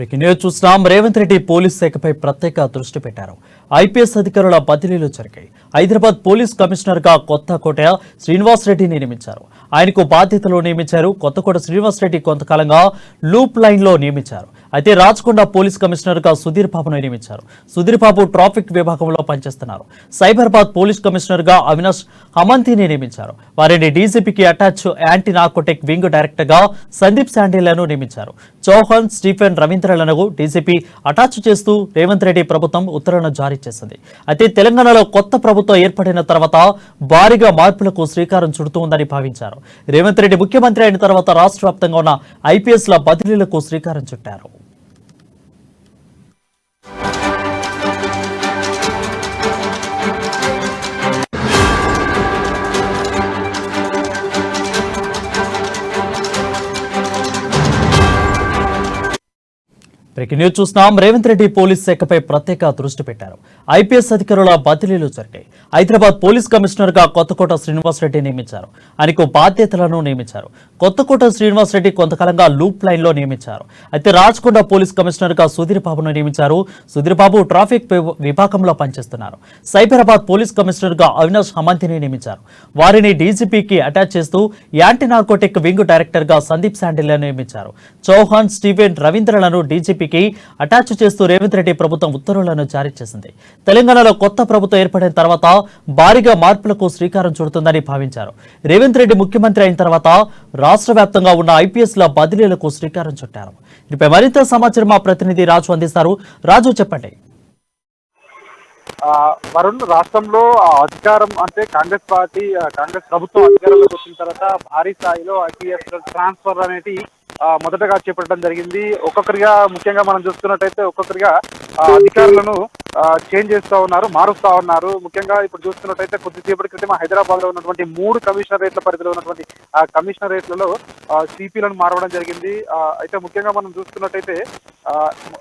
Breaking news చూస్తున్నాం. Revanth Reddy police శాఖపై ప్రత్యేక దృష్టి పెట్టారు. ఐపీఎస్ అధికారుల బదిలీలు జరిగాయి. హైదరాబాద్ పోలీస్ కమిషనర్ గా కొత్తకోట శ్రీనివాస్ రెడ్డిని నియమించారు. ఆయనకు బాధ్యతలు నియమించారు. కొత్తకోట శ్రీనివాస్ రెడ్డి కొంతకాలంగా లూప్ లైన్ లో నియమించారు. అయితే రాచకొండ పోలీస్ కమిషనర్ గా సుధీర్ బాబును నియమించారు. సుధీర్ బాబు ట్రాఫిక్ విభాగంలో పనిచేస్తున్నారు. సైబరాబాద్ పోలీస్ కమిషనర్ గా అవినాష్ హమంతిని నియమించారు. వారిని డీజీపీకి attach anti narcotic wing director గా సందీప్ శాండిల్లను నియమించారు. చౌహాన్, స్టీఫెన్ రవీంద్రలను డీజీపీ అటాచ్ చేస్తూ రేవంత్ రెడ్డి ప్రభుత్వం ఉత్తర్వులను జారీ చేసింది. అయితే తెలంగాణలో కొత్త ప్రభుత్వం ఏర్పడిన తర్వాత భారీగా మార్పులకు శ్రీకారం చుడుతుందని భావించారు. రేవంత్ రెడ్డి ముఖ్యమంత్రి అయిన తర్వాత రాష్ట్ర వ్యాప్తంగా ఉన్న ఐపీఎస్ల బదిలీలకు శ్రీకారం చుట్టారు. బ్రేకింగ్ న్యూస్ చూస్తున్నాం. రేవంత్ రెడ్డి పోలీస్ శాఖపై ప్రత్యేక దృష్టి పెట్టారు. ఐపీఎస్ అధికారుల బదిలీలు జరిగాయి. హైదరాబాద్ పోలీస్ కమిషనర్ గా కొత్తకోట శ్రీనివాస్ రెడ్డి నియమించారు. ఆయనకు బాధ్యతలను నియమించారు. కొత్తకోట శ్రీనివాస్ రెడ్డి కొంతకాలంగా లూప్ లైన్ లో నియమించారు. అయితే రాచకొండ పోలీస్ కమిషనర్ గా సుధీర్ బాబును నియమించారు. సుధీర్ బాబు ట్రాఫిక్ విభాగంలో పనిచేస్తున్నారు. సైబరాబాద్ పోలీస్ కమిషనర్ గా అవినాష్ హమంతిని నియమించారు. వారిని డీజీపీకి అటాచ్ చేస్తూ యాంటీ నార్కోటిక్ వింగ్ డైరెక్టర్ గా సందీప్ శాండిల్లను నియమించారు. చౌహాన్, స్టీఫెన్ రవీంద్రలను డీజీపీ అటాచ్ చేస్తూ రేవంత్ రెడ్డి ప్రభుత్వం ఉత్తర్వులను జారీ చేసింది. తెలంగాణలో కొత్త ప్రభుత్వం ఏర్పడిన తర్వాత భారీగా మార్పులకు శ్రీకారం చుడుతుందని భావించారు. రేవంత్ రెడ్డి ముఖ్యమంత్రి అయిన తర్వాత రాష్ట్ర వ్యాప్తంగా ఉన్న ఐపీఎస్ల బదిలీలకు శ్రీకారం చుట్టారు. దీనిపై మరింత సమాచారం మా ప్రతినిధి రాజు అందిస్తారు. రాజు, చెప్పండి. వరుణ్, రాష్ట్రంలో అధికారం అంటే కాంగ్రెస్ ప్రభుత్వం అధికారంలోకి వచ్చిన తర్వాత భారీ స్థాయిలో ఐపీఎస్ ట్రాన్స్ఫర్ అనేది మొదటగా చేపట్టడం జరిగింది. ఒక్కొక్కరిగా ముఖ్యంగా మనం చూస్తున్నట్టయితే ఒక్కొక్కరిగా అధికారులను చేంజ్ చేస్తూ ఉన్నారు, మారుస్తూ ఉన్నారు. ముఖ్యంగా ఇప్పుడు చూస్తున్నట్టయితే కొద్దిసేపటి క్రితం హైదరాబాద్ లో ఉన్నటువంటి 3 కమిషనరేట్ల పరిధిలో ఉన్నటువంటి కమిషనరేట్లలో సిపిలను మారవడం జరిగింది. అయితే ముఖ్యంగా మనం చూస్తున్నట్టయితే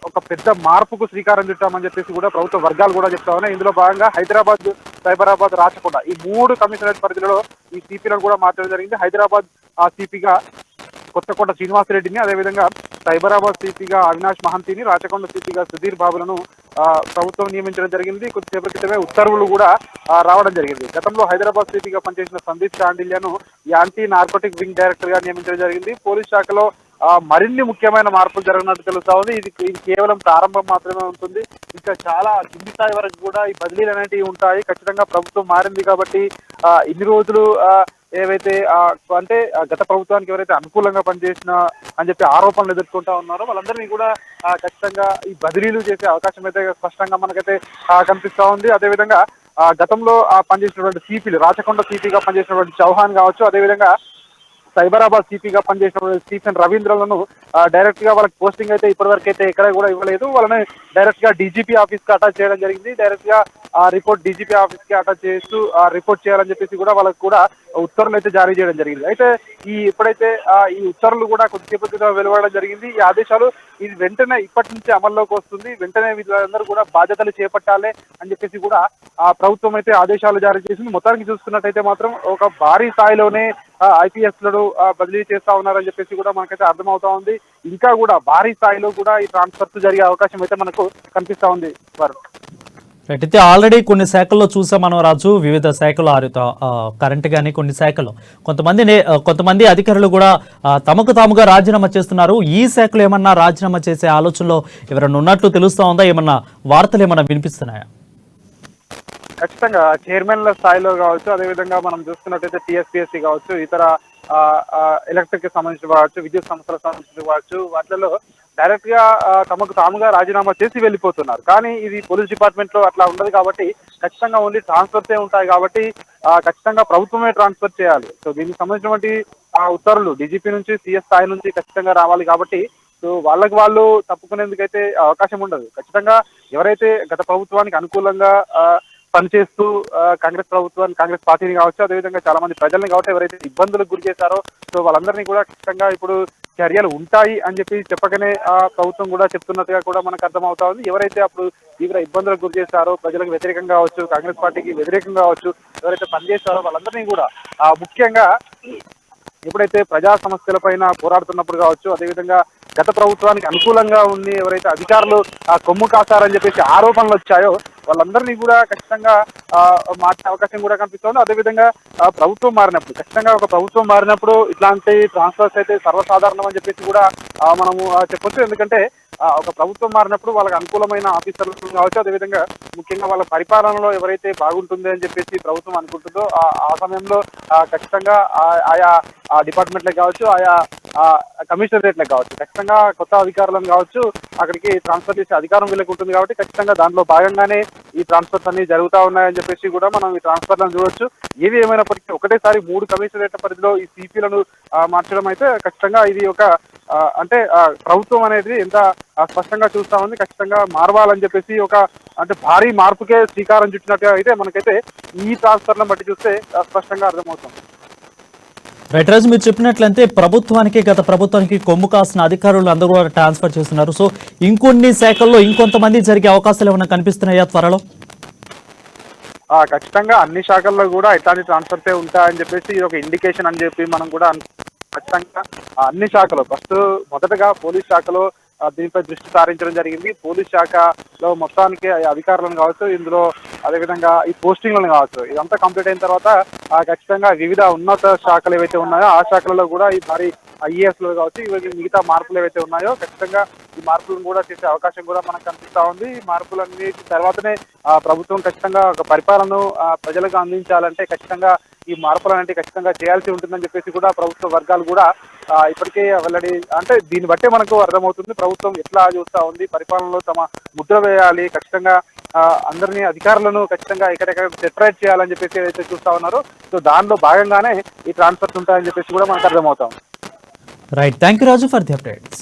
ఒక పెద్ద మార్పుకు శ్రీకారం చుట్టామని చెప్పేసి కూడా ప్రభుత్వ వర్గాలు కూడా చెప్తా ఉన్నాయి. ఇందులో భాగంగా హైదరాబాద్, సైబరాబాద్, రాచకొండ ఈ 3 కమిషనరేట్ పరిధిలో ఈ సిపిలను కూడా మార్చడం జరిగింది. హైదరాబాద్ సిపిగా కొత్తకోట శ్రీనివాస్ రెడ్డిని, అదేవిధంగా సైబరాబాద్ సిపిగా అవినాష్ మహంతిని, రాచకొండ సిపిగా సుధీర్ బాబులను ప్రభుత్వం నియమించడం జరిగింది. కొద్దిసేపటి క్రితమే ఉత్తర్వులు కూడా రావడం జరిగింది. గతంలో హైదరాబాద్ సిపిగా పనిచేసిన సందీప్ శాండిల్యను యాంటీ నార్కోటిక్ వింగ్ డైరెక్టర్ గా నియమించడం జరిగింది. పోలీస్ శాఖలో మరిన్ని ముఖ్యమైన మార్పులు జరగనున్నట్టు తెలుస్తా ఉంది. ఇది కేవలం ప్రారంభం మాత్రమే ఉంటుంది. ఇంకా చాలా కింది స్థాయి వరకు కూడా ఈ బదిలీలు అనేటివి ఉంటాయి. ఖచ్చితంగా ప్రభుత్వం మారింది కాబట్టి ఇన్ని రోజులు ఏవైతే అంటే గత ప్రభుత్వానికి ఎవరైతే అనుకూలంగా పనిచేసిన అని చెప్పి ఆరోపణలు ఎదుర్కొంటా ఉన్నారో వాళ్ళందరినీ కూడా ఖచ్చితంగా ఈ బదిలీలు చేసే అవకాశం అయితే స్పష్టంగా మనకైతే కనిపిస్తా ఉంది. అదేవిధంగా గతంలో పనిచేసినటువంటి సిపిలు, రాచకొండ సిపిగా పనిచేసినటువంటి చౌహాన్ కావచ్చు, అదేవిధంగా సైబరాబాద్ సిపిగా పనిచేసిన స్టీఫెన్ రవీంద్రలను డైరెక్ట్ గా వాళ్ళకి పోస్టింగ్ అయితే ఇప్పటివరకు అయితే ఎక్కడ కూడా ఇవ్వలేదు. వాళ్ళని డైరెక్ట్ గా డీజీపీ ఆఫీస్ కి అటాచ్ చేయడం జరిగింది. డైరెక్ట్ గా రిపోర్ట్ డీజీపీ ఆఫీస్ కి అటాచ్ చేస్తూ రిపోర్ట్ చేయాలని చెప్పేసి కూడా వాళ్ళకి కూడా ఉత్తర్వులు అయితే జారీ చేయడం జరిగింది. అయితే ఎప్పుడైతే ఈ ఉత్తర్వులు కూడా కొద్దిసేపటిగా వెలువడడం జరిగింది. ఈ ఆదేశాలు ఇది వెంటనే ఇప్పటి నుంచి అమల్లోకి వస్తుంది. వెంటనే వీళ్ళందరూ కూడా బాధ్యతలు చేపట్టాలి అని చెప్పేసి కూడా ప్రభుత్వం అయితే ఆదేశాలు జారీ చేసింది. మొత్తానికి చూసుకున్నట్టయితే మాత్రం ఒక భారీ స్థాయిలోనే ఐపీఎస్లను బదిలీ చేస్తా ఉన్నారని చెప్పేసి కూడా మనకైతే అర్థమవుతా ఉంది. ఇంకా కూడా భారీ స్థాయిలో కూడా ఈ ట్రాన్స్ఫర్స్ జరిగే అవకాశం అయితే మనకు కనిపిస్తా ఉంది. అయితే ఆల్రెడీ కొన్ని శాఖల్లో చూసాం మనం రాజు, వివిధ శాఖలు కరెంట్ కానీ కొన్ని శాఖలు కొంతమంది అధికారులు కూడా తమకు తాముగా రాజీనామా చేస్తున్నారు. ఈ శాఖలో ఏమన్నా రాజీనామా చేసే ఆలోచనలో ఎవరైనా ఉన్నట్లు తెలుస్తా ఉందా? ఏమన్నా వార్తలు ఏమన్నా వినిపిస్తున్నాయా? ఖచ్చితంగా చైర్మన్ల స్థాయిలో కావచ్చు, అదేవిధంగా మనం చూస్తున్నట్టయితే టీఎస్పీఎస్సీ కావచ్చు, ఇతర ఎలక్ట్రిక్ కి సంబంధించి కావచ్చు, విద్యుత్ సంస్థలకు సంబంధించి కావచ్చు, వాటిలో డైరెక్ట్ గా తమకు తాముగా రాజీనామా చేసి వెళ్ళిపోతున్నారు. కానీ ఇది పోలీస్ డిపార్ట్మెంట్ లో అట్లా ఉండదు కాబట్టి ఖచ్చితంగా ఓన్లీ ట్రాన్స్ఫర్సే ఉంటాయి కాబట్టి ఖచ్చితంగా ప్రభుత్వమే ట్రాన్స్ఫర్ చేయాలి. సో దీనికి సంబంధించినటువంటి ఉత్తర్వులు డీజీపీ నుంచి సీఎస్ స్థాయి నుంచి ఖచ్చితంగా రావాలి కాబట్టి సో వాళ్ళకి వాళ్ళు తప్పుకునేందుకైతే అవకాశం ఉండదు. ఖచ్చితంగా ఎవరైతే గత ప్రభుత్వానికి అనుకూలంగా పనిచేస్తూ కాంగ్రెస్ పార్టీని కావచ్చు, అదేవిధంగా చాలా మంది ప్రజల్ని కావచ్చు ఎవరైతే ఇబ్బందులకు గురి చేశారో సో వాళ్ళందరినీ కూడా ఖచ్చితంగా ఇప్పుడు చర్యలు ఉంటాయి అని చెప్పి చెప్పకనే ప్రభుత్వం కూడా చెప్తున్నట్టుగా కూడా మనకు అర్థమవుతా ఉంది. ఎవరైతే అప్పుడు తీవ్ర ఇబ్బందులకు గురి చేశారో, ప్రజలకు వ్యతిరేకంగా కావచ్చు, కాంగ్రెస్ పార్టీకి వ్యతిరేకంగా కావచ్చు, ఎవరైతే పనిచేస్తారో వాళ్ళందరినీ కూడా ముఖ్యంగా ఎప్పుడైతే ప్రజా సమస్యలపైన పోరాడుతున్నప్పుడు కావచ్చు, అదేవిధంగా గత ప్రభుత్వానికి అనుకూలంగా ఉండి ఎవరైతే అధికారులు కొమ్ము కాసారని చెప్పేసి ఆరోపణలు వచ్చాయో వాళ్ళందరినీ కూడా ఖచ్చితంగా మార్చే అవకాశం కూడా కనిపిస్తోంది. అదేవిధంగా ప్రభుత్వం మారినప్పుడు ఖచ్చితంగా ఒక ప్రభుత్వం మారినప్పుడు ఇట్లాంటి ట్రాన్స్ఫర్స్ అయితే సర్వసాధారణం అని చెప్పేసి కూడా మనము చెప్పొచ్చు. ఎందుకంటే ఒక ప్రభుత్వం మారినప్పుడు వాళ్ళకి అనుకూలమైన ఆఫీసర్లు కావచ్చు, అదేవిధంగా ముఖ్యంగా వాళ్ళ పరిపాలనలో ఎవరైతే బాగుంటుంది అని చెప్పేసి ప్రభుత్వం అనుకుంటుందో ఆ సమయంలో ఖచ్చితంగా ఆయా డిపార్ట్మెంట్లకు కావచ్చు, ఆయా కమిషనరేట్లకు కావచ్చు, ఖచ్చితంగా కొత్త అధికారులను కావచ్చు అక్కడికి ట్రాన్స్ఫర్ చేసే అధికారం వీళ్ళకి ఉంటుంది. కాబట్టి ఖచ్చితంగా దాంట్లో భాగంగానే ఈ ట్రాన్స్ఫర్స్ అన్ని జరుగుతూ ఉన్నాయని చెప్పేసి కూడా మనం ఈ ట్రాన్స్ఫర్లను చూడొచ్చు. ఏది ఏమైనప్పటికీ ఒకటేసారి 3 కమిషనరేట్ల పరిధిలో ఈ సిపిలను మార్చడం అయితే ఖచ్చితంగా ఇది ఒక అంటే ప్రభుత్వం అనేది ఎంత స్పష్టంగా చూస్తా ఉంది. ఖచ్చితంగా మారవాలని చెప్పేసి ఒక అంటే భారీ మార్పుకే శ్రీకారం చుట్టినట్టుగా అయితే మనకైతే ఈ ట్రాన్స్ఫర్లను బట్టి చూస్తే స్పష్టంగా అర్థమవుతుంది. రైట్ రాజు, మీరు చెప్పినట్లయితే గత ప్రభుత్వానికి కొమ్ము కాసిన అధికారులు అందరూ కూడా ట్రాన్స్ఫర్ చేస్తున్నారు. సో ఇంకొన్ని శాఖల్లో ఇంకొంతమంది జరిగే అవకాశాలు ఏమైనా కనిపిస్తున్నాయా త్వరలో? ఖచ్చితంగా అన్ని శాఖల్లో కూడా ఇట్లాంటి ట్రాన్స్ఫర్సే ఉంటాయని చెప్పేసి ఇది ఒక ఇండికేషన్ అని చెప్పి మనం కూడా ఖచ్చితంగా అన్ని శాఖలో ఫస్ట్ మొదటగా పోలీస్ శాఖలో దీనిపై దృష్టి సారించడం జరిగింది. పోలీస్ శాఖలో మొత్తానికి అధికారులను కావచ్చు, ఇందులో అదేవిధంగా ఈ పోస్టింగ్లను కావచ్చు, ఇదంతా కంప్లీట్ అయిన తర్వాత ఖచ్చితంగా వివిధ ఉన్నత శాఖలు ఏవైతే ఉన్నాయో ఆ శాఖలలో కూడా ఈ భారీ ఐఏఎస్లు కావచ్చు, ఇవి మిగతా మార్పులు ఏవైతే ఉన్నాయో ఖచ్చితంగా ఈ మార్పులను కూడా చేసే అవకాశం కూడా మనకు కనిపిస్తా ఉంది. ఈ మార్పులన్నిటి తర్వాతనే ప్రభుత్వం ఖచ్చితంగా ఒక పరిపాలనను ప్రజలకు అందించాలంటే ఖచ్చితంగా ఈ మార్పులు అనేవి ఖచ్చితంగా చేయాల్సి ఉంటుందని చెప్పేసి కూడా ప్రభుత్వ వర్గాలు కూడా ఇప్పటికే వెల్లడి అంటే దీన్ని బట్టే మనకు అర్థమవుతుంది ప్రభుత్వం ఎట్లా చూస్తా ఉంది. పరిపాలనలో తమ ముద్ర వేయాలి, ఖచ్చితంగా అందరినీ అధికారులను ఖచ్చితంగా ఎక్కడెక్కడ సెపరేట్ చేయాలని చెప్పేసి ఏదైతే చూస్తా ఉన్నారో సో దానిలో భాగంగానే ఈ ట్రాన్స్ఫర్స్ ఉంటాయని చెప్పేసి కూడా మనకు అర్థమవుతాం. Right, thank you Raju for the updates.